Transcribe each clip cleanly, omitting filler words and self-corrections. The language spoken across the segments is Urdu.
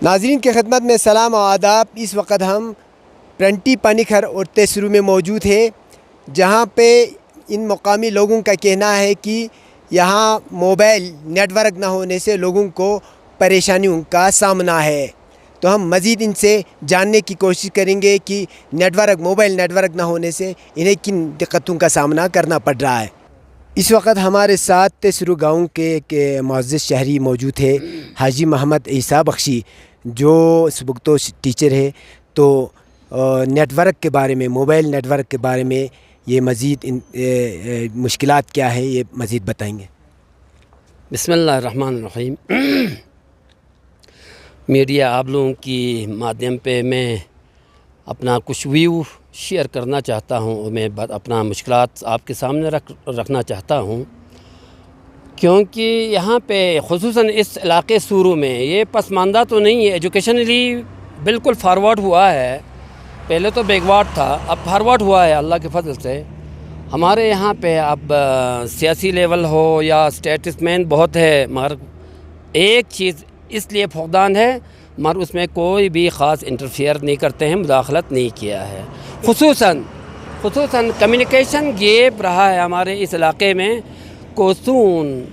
ناظرین کی خدمت میں سلام و آداب۔ اس وقت ہم پرنٹی پانی کھر اور تیسرو میں موجود ہیں، جہاں پہ ان مقامی لوگوں کا کہنا ہے کہ یہاں موبائل نیٹ ورک نہ ہونے سے لوگوں کو پریشانیوں کا سامنا ہے۔ تو ہم مزید ان سے جاننے کی کوشش کریں گے کہ موبائل نیٹ ورک نہ ہونے سے انہیں کن دقتوں کا سامنا کرنا پڑ رہا ہے۔ اس وقت ہمارے ساتھ تیسرو گاؤں کے ایک معزز شہری موجود ہے، حاجی محمد عیسیٰ بخشی، جو سبکدوش ٹیچر ہے۔ تو نیٹ ورک کے بارے میں، موبائل نیٹ ورک کے بارے میں یہ مزید مشکلات کیا ہے، یہ مزید بتائیں گے۔ بسم اللہ الرحمن الرحیم۔ میڈیا آپ لوگوں کی مادھیم پہ میں اپنا کچھ ویو شیئر کرنا چاہتا ہوں، اور میں اپنا مشکلات آپ کے سامنے رکھنا چاہتا ہوں، کیونکہ یہاں پہ خصوصاً اس علاقے سورو میں یہ پسماندہ تو نہیں ہے، ایجوکیشنلی بالکل فارورڈ ہوا ہے۔ پہلے تو بیکورڈ تھا، اب فارورڈ ہوا ہے اللہ کے فضل سے۔ ہمارے یہاں پہ اب سیاسی لیول ہو یا اسٹیٹس مین بہت ہے، مگر ایک چیز اس لیے فقدان ہے، مگر اس میں کوئی بھی خاص انٹرفیئر نہیں کرتے ہیں، مداخلت نہیں کیا ہے۔ خصوصاً کمیونیکیشن گیپ رہا ہے ہمارے اس علاقے میں کوسون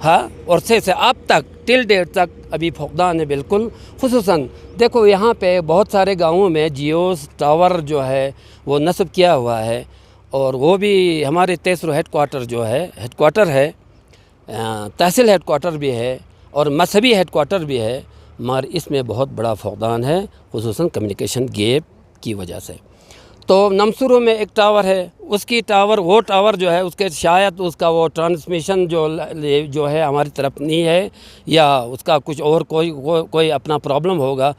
عرصے سے اب تک ٹل ڈیٹ تک ابھی فقدان ہے بالکل۔ خصوصاً دیکھو یہاں پہ بہت سارے گاؤں میں جیوز ٹاور جو ہے وہ نصب کیا ہوا ہے، اور وہ بھی ہمارے تیسرو ہیڈ کوارٹر ہے، تحصیل ہیڈ کوارٹر بھی ہے اور مذہبی ہیڈ کوارٹر بھی ہے، مگر اس میں بہت بڑا فقدان ہے، خصوصاً کمیونیکیشن گیپ کی وجہ سے۔ تو نمسورو میں ایک ٹاور ہے، وہ ٹاور جو ہے اس کے شاید اس کا وہ ٹرانسمیشن جو ہے ہماری طرف نہیں ہے، یا اس کا کچھ اور کوئی اپنا پرابلم ہوگا۔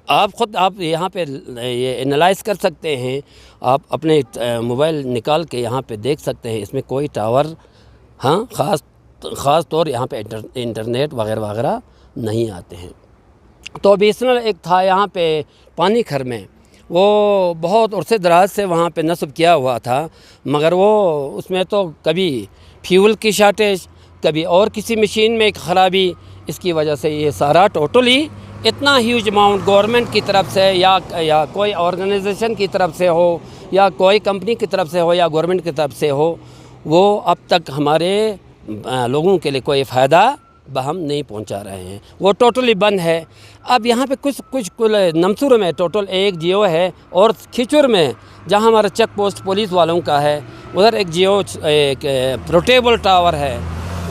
آپ یہاں پہ یہ انالائز کر سکتے ہیں، آپ اپنے موبائل نکال کے یہاں پہ دیکھ سکتے ہیں، اس میں کوئی ٹاور خاص طور یہاں پہ انٹرنیٹ وغیرہ نہیں آتے ہیں۔ تو BSNL ایک تھا یہاں پہ پانی کھر میں، وہ بہت عرصے دراز سے وہاں پہ نصب کیا ہوا تھا، مگر وہ اس میں تو کبھی فیول کی شارٹیج، کبھی اور کسی مشین میں ایک خرابی، اس کی وجہ سے یہ سارا ٹوٹلی اتنا ہیوج اماؤنٹ گورنمنٹ کی طرف سے یا کوئی آرگنائزیشن کی طرف سے ہو، یا کوئی کمپنی کی طرف سے ہو، یا گورنمنٹ کی طرف سے ہو، وہ اب تک ہمارے لوگوں کے لیے کوئی فائدہ بہم نہیں پہنچا رہے ہیں، وہ ٹوٹلی بند ہے۔ اب یہاں پہ کچھ نمسورو میں ٹوٹل ایک جیو ہے، اور کھچور میں جہاں ہمارا چیک پوسٹ پولیس والوں کا ہے، ادھر ایک جیو ایک پورٹیبل ٹاور ہے۔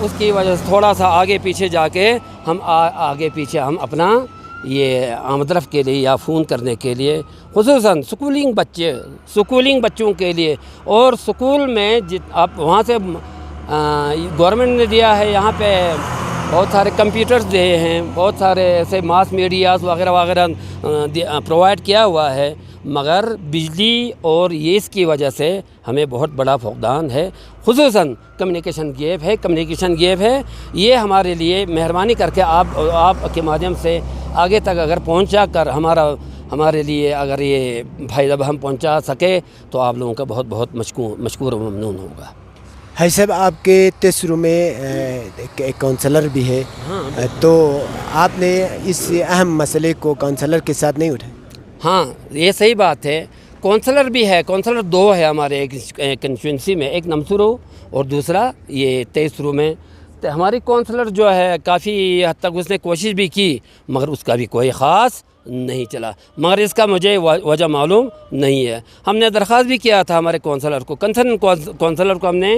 اس کی وجہ سے تھوڑا سا آگے پیچھے جا کے ہم اپنا یہ آمد رفت کے لیے یا فون کرنے کے لیے، خصوصاً سکولنگ بچوں کے لیے، اور سکول میں آپ وہاں سے گورنمنٹ نے دیا ہے، یہاں پہ بہت سارے کمپیوٹرز دیے ہیں، بہت سارے ایسے ماس میڈیاز وغیرہ پرووائڈ کیا ہوا ہے، مگر بجلی اور یہ اس کی وجہ سے ہمیں بہت بڑا فقدان ہے۔ خصوصاً کمیونیکیشن گیپ ہے۔ یہ ہمارے لیے مہربانی کر کے آپ کے مادھیم سے آگے تک اگر پہنچا کر ہمارے لیے اگر یہ فائدہ ہم پہنچا سکے تو آپ لوگوں کا بہت بہت مشکور و ممنون ہوگا۔ حاجی صاحب، آپ کے تیسرو میں ایک کونسلر بھی ہے، تو آپ نے اس اہم مسئلے کو کونسلر کے ساتھ نہیں اٹھایا؟ ہاں، یہ صحیح بات ہے، کونسلر بھی ہے، کونسلر دو ہے ہمارے ایک کنسٹیچوئنسی میں، ایک نمسورو اور دوسرا یہ تیسرو میں۔ تو ہماری کونسلر جو ہے کافی حد تک اس نے کوشش بھی کی، مگر اس کا بھی کوئی خاص نہیں چلا، مگر اس کا مجھے وجہ معلوم نہیں ہے۔ ہم نے درخواست بھی کیا تھا ہمارے کونسلر کو، کنسرن کونسلر کو ہم نے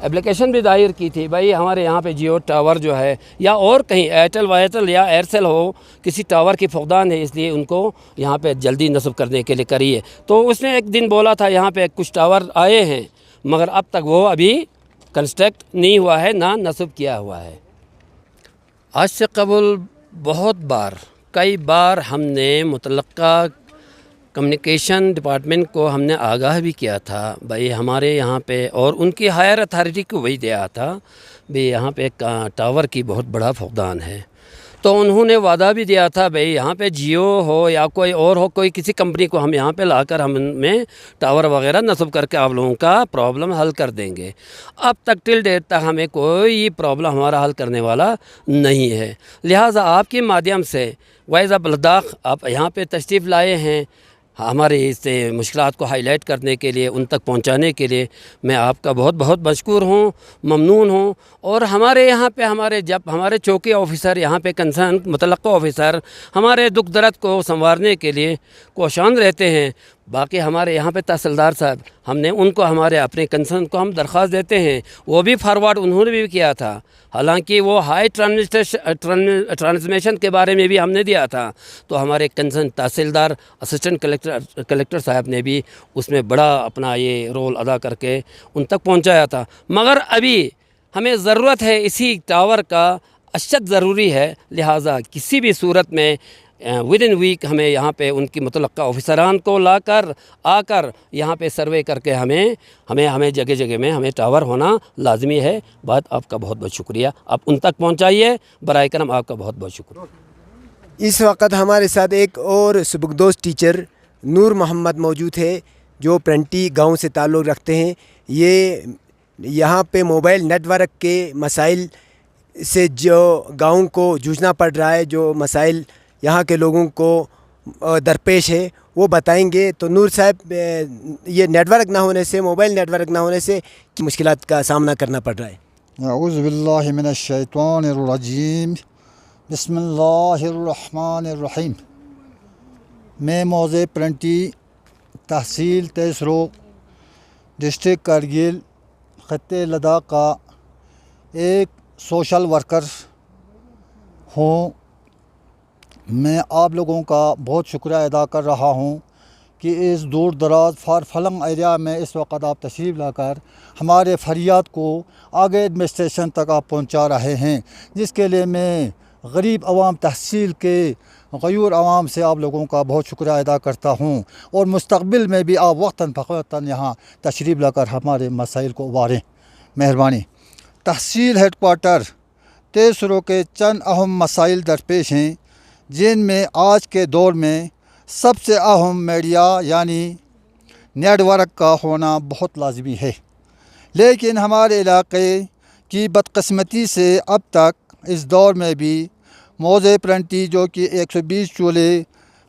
اپلیکیشن بھی دائر کی تھی، بھائی ہمارے یہاں پہ جیو ٹاور جو ہے، یا اور کہیں ایئرٹیل یا ایئرسیل ہو، کسی ٹاور کی فقدان ہے، اس لیے ان کو یہاں پہ جلدی نصب کرنے کے لیے کریے۔ تو اس نے ایک دن بولا تھا یہاں پہ کچھ ٹاور آئے ہیں، مگر اب تک وہ ابھی کنسٹرکٹ نہیں ہوا ہے، نہ نصب کیا ہوا ہے۔ آج سے قبل کئی بار ہم نے متعلقہ کمیونیکیشن ڈپارٹمنٹ کو ہم نے آگاہ بھی کیا تھا، بھائی ہمارے یہاں پہ، اور ان کی ہائر اتھارٹی کو وہی دیا تھا، بھائی یہاں پہ ٹاور کی بہت بڑا فقدان ہے۔ تو انہوں نے وعدہ بھی دیا تھا بھئی یہاں پہ جیو ہو یا کوئی اور ہو، کوئی کسی کمپنی کو ہم یہاں پہ لا کر ہم ان میں ٹاور وغیرہ نصب کر کے آپ لوگوں کا پرابلم حل کر دیں گے۔ اب تک ٹل ڈیٹ تک ہمیں کوئی پرابلم ہمارا حل کرنے والا نہیں ہے۔ لہٰذا آپ کے مادھیم سے وائز آف لداخ آپ یہاں پہ تشریف لائے ہیں، ہمارے اس مشکلات کو ہائی لائٹ کرنے کے لیے، ان تک پہنچانے کے لیے میں آپ کا بہت بہت مشکور ہوں، ممنون ہوں۔ اور ہمارے یہاں پہ جب ہمارے چوکی آفیسر یہاں پہ کنسرن متعلقہ آفیسر ہمارے دکھ درد کو سنوارنے کے لیے کوشاں رہتے ہیں، باقی ہمارے یہاں پہ تحصیلدار صاحب ہم نے ان کو ہمارے اپنے کنسرن کو ہم درخواست دیتے ہیں، وہ بھی فارورڈ انہوں نے بھی کیا تھا، حالانکہ وہ ہائی ٹرانسمیشن کے بارے میں بھی ہم نے دیا تھا، تو ہمارے کنسرن تحصیلدار اسسٹنٹ کلیکٹر صاحب نے بھی اس میں بڑا اپنا یہ رول ادا کر کے ان تک پہنچایا تھا۔ مگر ابھی ہمیں ضرورت ہے اسی ٹاور کا، اشد ضروری ہے، لہٰذا کسی بھی صورت میں ود ان ویک ہمیں یہاں پہ ان کی متعلقہ آفیسران کو آ کر یہاں پہ سروے کر کے ہمیں جگہ جگہ میں ہمیں ٹاور ہونا لازمی ہے۔ بات آپ کا بہت بہت شکریہ، آپ ان تک پہنچائیے، برائے کرم آپ کا بہت بہت شکریہ۔ اس وقت ہمارے ساتھ ایک اور سبکدوش ٹیچر نور محمد موجود ہے جو پرنٹی گاؤں سے تعلق رکھتے ہیں۔ یہ یہاں پہ موبائل نیٹ ورک کے مسائل سے جو گاؤں کو جوجھنا پڑ رہا ہے، جو مسائل یہاں کے لوگوں کو درپیش ہے وہ بتائیں گے۔ تو نور صاحب، یہ نیٹ ورک نہ ہونے سے، موبائل نیٹ ورک نہ ہونے سے کیا مشکلات کا سامنا کرنا پڑ رہا ہے؟ اعوذ باللہ من الشیطان الرجیم، بسم اللہ الرحمن الرحیم۔ میں موضع پرنٹی، تحصیل تیسرو، ڈسٹرکٹ کرگل، خطے لداخ کا ایک سوشل ورکر ہوں۔ میں آپ لوگوں کا بہت شکریہ ادا کر رہا ہوں کہ اس دور دراز فار فلنگ ایریا میں اس وقت آپ تشریف لا کر ہمارے فریاد کو آگے ایڈمنسٹریشن تک آپ پہنچا رہے ہیں، جس کے لیے میں غریب عوام تحصیل کے غیور عوام سے آپ لوگوں کا بہت شکریہ ادا کرتا ہوں، اور مستقبل میں بھی آپ وقتاً فوقتاً یہاں تشریف لا کر ہمارے مسائل کو ابھاریں، مہربانی۔ تحصیل ہیڈ کوارٹر تیسرو کے چند اہم مسائل درپیش ہیں، جن میں آج کے دور میں سب سے اہم میڈیا یعنی نیٹ ورک کا ہونا بہت لازمی ہے، لیکن ہمارے علاقے کی بدقسمتی سے اب تک اس دور میں بھی موضع پرنٹی جو کہ 120 چولہے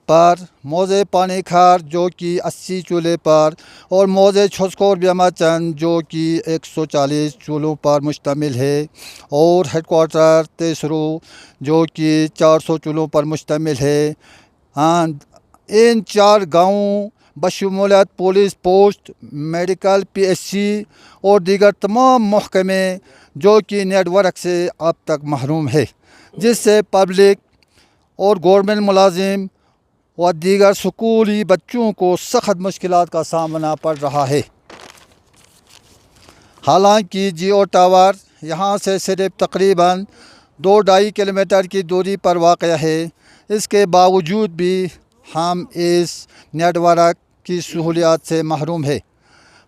پر، موضع پانی کھار جو کہ 80 چولہے پر، اور موضع چھسکور بیما چند جو کہ 140 چولہوں پر مشتمل ہے، اور ہیڈ کوارٹر تیسرو جو کہ 400 چولہوں پر مشتمل ہے۔ ان 4 گاؤں بشمولیت پولیس پوسٹ، میڈیکل PSC اور دیگر تمام محکمے جو کہ نیٹ ورک سے اب تک محروم ہے، جس سے پبلک اور گورنمنٹ ملازم و دیگر اسکولی بچوں کو سخت مشکلات کا سامنا پڑ رہا ہے۔ حالانکہ جیو ٹاور یہاں سے صرف تقریباً 2-2.5 کلومیٹر کی دوری پر واقع ہے، اس کے باوجود بھی ہم اس نیٹ ورک کی سہولیات سے محروم ہے۔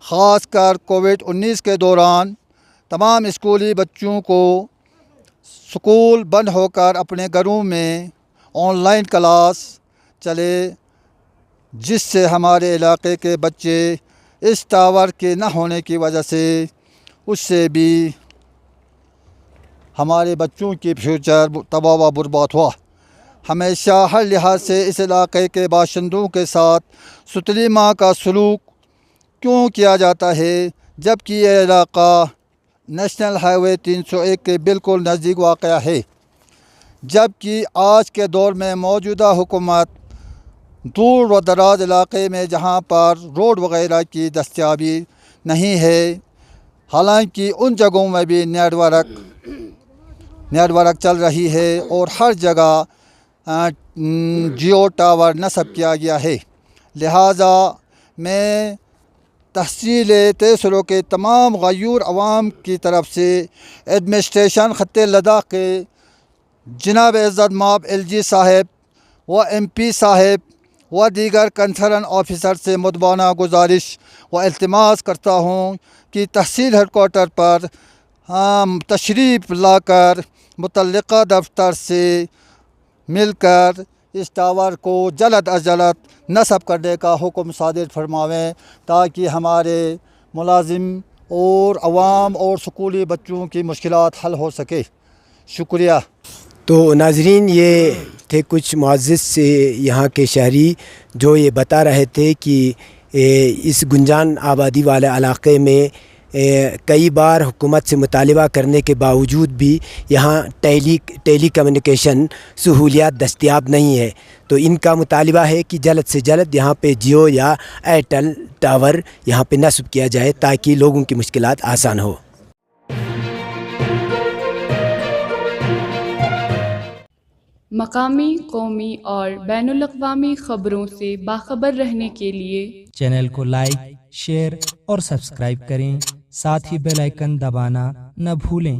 خاص کر کووڈ-19 کے دوران تمام اسکولی بچوں کو اسکول بند ہو کر اپنے گھروں میں آن لائن کلاس چلے، جس سے ہمارے علاقے کے بچے اس ٹاور کے نہ ہونے کی وجہ سے اس سے بھی ہمارے بچوں کی فیوچر تباہ و برباد ہوا۔ ہمیشہ ہر لحاظ سے اس علاقے کے باشندوں کے ساتھ ستلی ماں کا سلوک کیوں کیا جاتا ہے، جبکہ یہ علاقہ نیشنل ہائی وے 301 کے بالکل نزدیک واقع ہے، جبکہ آج کے دور میں موجودہ حکومت دور و دراز علاقے میں جہاں پر روڈ وغیرہ کی دستیابی نہیں ہے، حالانکہ ان جگہوں میں بھی نیٹ ورک چل رہی ہے اور ہر جگہ جیو ٹاور نصب کیا گیا ہے۔ لہٰذا میں تحصیل تیسرو کے تمام غیور عوام کی طرف سے ایڈمنسٹریشن خطے لداخ کے جناب عزت مآب LG صاحب و MP صاحب و دیگر کنسرن آفیسر سے مدبانہ گزارش و التماس کرتا ہوں کہ تحصیل ہیڈ کوارٹر پر تشریف لا کر متعلقہ دفتر سے مل کر اس ٹاور کو جلد از جلد نصب کرنے کا حکم صادر فرماویں تاکہ ہمارے ملازم اور عوام اور اسکولی بچوں کی مشکلات حل ہو سکے. شکریہ. تو ناظرین، یہ تھے کچھ معزز سے یہاں کے شہری جو یہ بتا رہے تھے کہ اس گنجان آبادی والے علاقے میں کئی بار حکومت سے مطالبہ کرنے کے باوجود بھی یہاں ٹیلی کمیونیکیشن سہولیات دستیاب نہیں ہے. تو ان کا مطالبہ ہے کہ جلد سے جلد یہاں پہ جیو یا ایئرٹیل ٹاور یہاں پہ نصب کیا جائے تاکہ لوگوں کی مشکلات آسان ہو. مقامی، قومی اور بین الاقوامی خبروں سے باخبر رہنے کے لیے چینل کو لائک، شیئر اور سبسکرائب کریں، ساتھ ہی بیل آئیکن دبانا نہ بھولیں.